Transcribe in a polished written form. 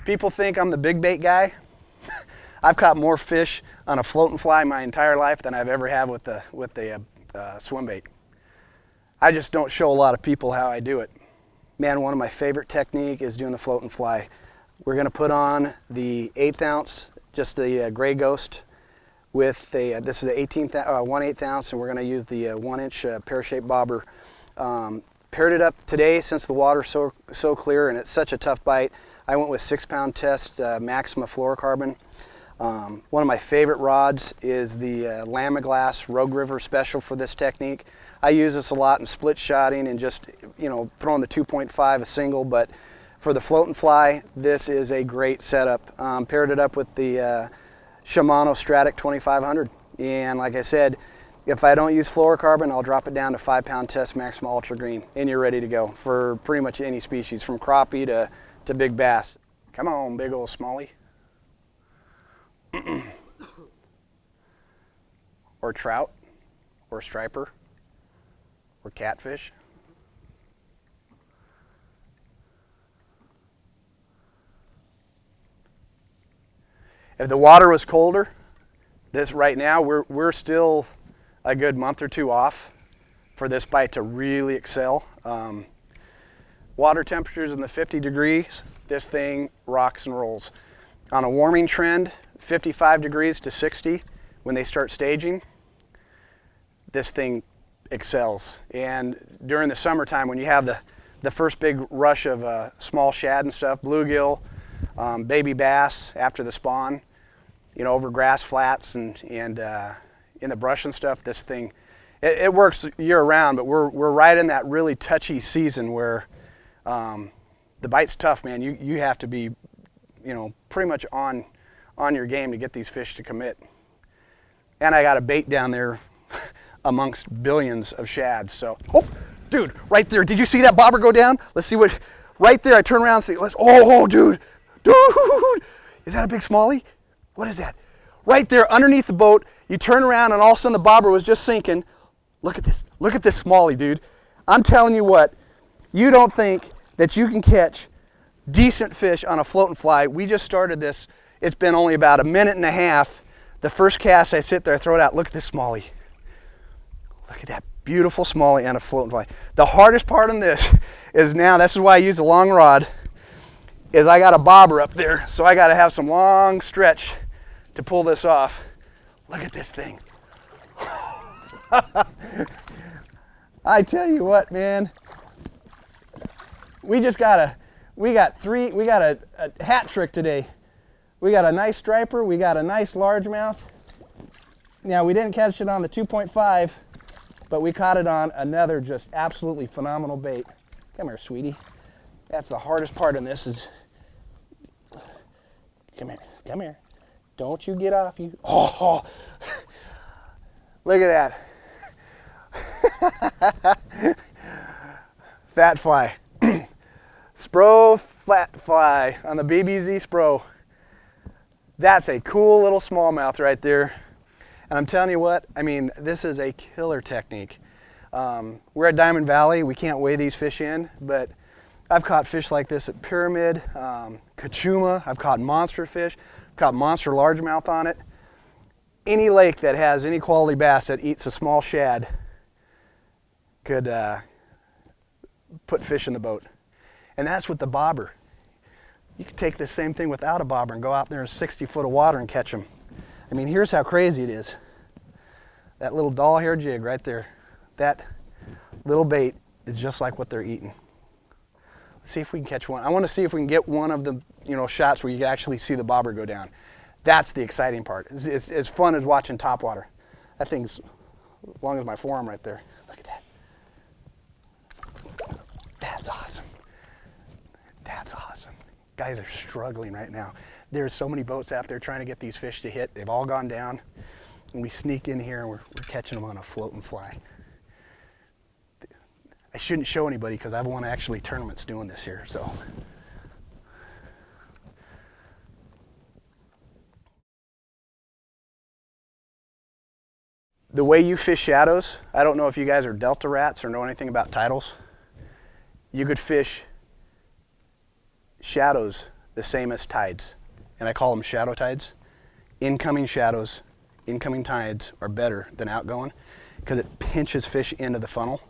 People think I'm the big bait guy. I've caught more fish on a float and fly my entire life than I've ever had with the swim bait. I just don't show a lot of people how I do it. Man, one of my favorite technique is doing the float and fly. We're gonna put on the 1/8 ounce, just the gray ghost with a, this is a 1/8 ounce, and we're gonna use the 1-inch pear-shaped bobber. Paired it up today since the water's so clear and it's such a tough bite. I went with 6-pound test Maxima Fluorocarbon. One of my favorite rods is the Lamiglas Rogue River Special for this technique. I use this a lot in split shotting and just, you know, throwing the 2.5 a single, but for the float and fly, this is a great setup. Paired it up with the Shimano Stradic 2500. And like I said, if I don't use fluorocarbon, I'll drop it down to 5-pound test Maxima Ultra Green, and you're ready to go for pretty much any species, from crappie to big bass. Come on, big old smallie. Or trout, or striper, or catfish. If the water was colder, this right now, we're still a good month or two off for this bite to really excel. Water temperatures in the 50 degrees, this thing rocks and rolls. On a warming trend, 55 degrees to 60, when they start staging, this thing excels. And during the summertime, when you have the first big rush of small shad and stuff, bluegill, baby bass after the spawn, you know, over grass flats and in the brush and stuff, this thing, it works year round, but we're right in that really touchy season where the bite's tough, man. You have to be, you know, pretty much on your game to get these fish to commit. And I got a bait down there amongst billions of shads, so. Oh, dude, right there, did you see that bobber go down? Let's see what, right there, I turn around and see, oh, dude, is that a big smallie? What is that? Right there underneath the boat, you turn around and all of a sudden the bobber was just sinking. Look at this smallie, dude. I'm telling you what, you don't think that you can catch decent fish on a float and fly. We just started this. It's been only about a minute and a half. The first cast, I sit there, I throw it out. Look at this smallie. Look at that beautiful smallie on a float and fly. The hardest part on this is now, this is why I use a long rod, is I got a bobber up there, so I got to have some long stretch to pull this off. Look at this thing. I tell you what, man, we got a hat trick today. We got a nice striper, we got a nice largemouth. Now, we didn't catch it on the 2.5, but we caught it on another just absolutely phenomenal bait. Come here, sweetie. That's the hardest part in this is, come here. Don't you get off, you. Oh, look at that. Fat fly. Spro flat fly on the BBZ Spro. That's a cool little smallmouth right there. And I'm telling you what, I mean, this is a killer technique. We're at Diamond Valley. We can't weigh these fish in, but I've caught fish like this at Pyramid, Kachuma. I've caught monster fish, caught monster largemouth on it. Any lake that has any quality bass that eats a small shad could put fish in the boat. And that's with the bobber. You could take this same thing without a bobber and go out there in 60 foot of water and catch them. I mean, here's how crazy it is. That little doll hair jig right there, that little bait is just like what they're eating. Let's see if we can catch one. I want to see if we can get one of the, you know, shots where you can actually see the bobber go down. That's the exciting part. It's as fun as watching topwater. That thing's as long as my forearm right there. Look at that. That's awesome. That's awesome. Guys are struggling right now. There's so many boats out there trying to get these fish to hit. They've all gone down. And we sneak in here and we're catching them on a float and fly. I shouldn't show anybody because I've won actually tournaments doing this here, so. The way you fish shadows, I don't know if you guys are delta rats or know anything about titles. You could fish shadows the same as tides, and I call them shadow tides. Incoming shadows, incoming tides are better than outgoing because it pinches fish into the funnel